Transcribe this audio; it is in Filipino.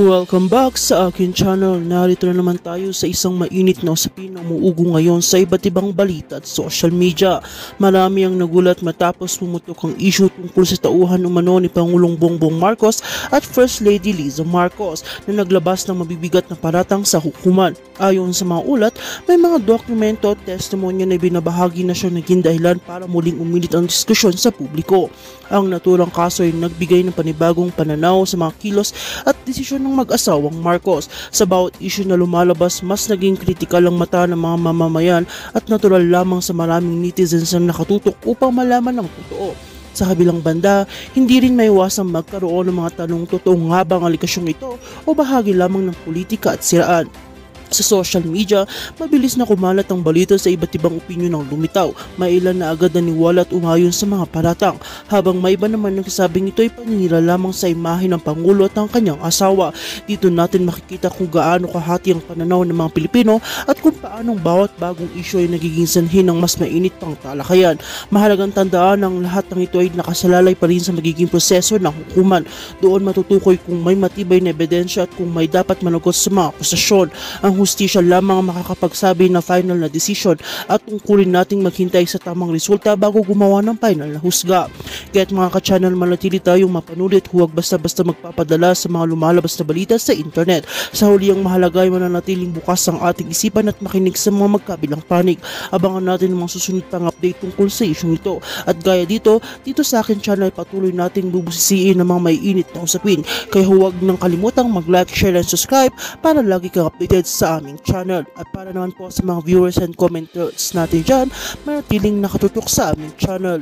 Welcome back sa akin channel. Narito na naman tayo sa isang mainit na usapin na umuugo ngayon sa iba't ibang balita at social media. Marami ang nagulat matapos pumutok ang issue tungkol sa tauhan umano ni Pangulong Bongbong Marcos at First Lady Liza Marcos na naglabas ng mabibigat na paratang sa hukuman. Ayon sa mga ulat, may mga dokumento at testimonya na binabahagi na siya naging dahilan para muling umilit ang diskusyon sa publiko. Ang naturang kaso ay nagbigay ng panibagong pananaw sa mga kilos at desisyon ng mag-asawang Marcos. Sa bawat issue na lumalabas, mas naging kritikal ang mata ng mga mamamayan at natural lamang sa maraming netizens na nakatutok upang malaman ang totoo. Sa kabilang banda, hindi rin maiwasang magkaroon ng mga tanong totoo nga ba ang alikasyong ito o bahagi lamang ng politika at siraan. Sa social media, mabilis na kumalat ang balita sa iba't ibang opinyon ng lumitaw. May ilan na agad naniwala at umayon sa mga paratang, habang may iba naman nagsasabing ito ay paninira lamang sa imahe ng Pangulo at ang kanyang asawa. Dito natin makikita kung gaano kahati ang pananaw ng mga Pilipino at kung paanong bawat bagong isyu ay nagiging sanhi ng mas mainit pang talakayan. Mahalagang tandaan ang lahat ng ito ay nakasalalay pa rin sa magiging proseso ng hukuman. Doon matutukoy kung may matibay na ebidensya at kung may dapat managot sa mga akusasyon. Ang hustisya lamang ang makakapagsabi na final na desisyon at tungkulin nating maghintay sa tamang resulta bago gumawa ng final na husga. Kaya't mga ka-channel, manatili tayong mapanulit, huwag basta-basta magpapadala sa mga lumalabas na balita sa internet. Sa huli, ang mahalaga ay mananatiling bukas ang ating isipan at makinig sa mga magkabilang panig. Abangan natin ang mga susunod pang update tungkol sa isyong ito. At gaya dito sa akin channel, patuloy nating bubusisiin ng mga may init na usapin. Kaya huwag nang kalimutang mag-like, share and subscribe para lagi kang updated sa aming channel. At para naman po sa mga viewers and commenters natin dyan, manatiling nakatutok sa aming channel.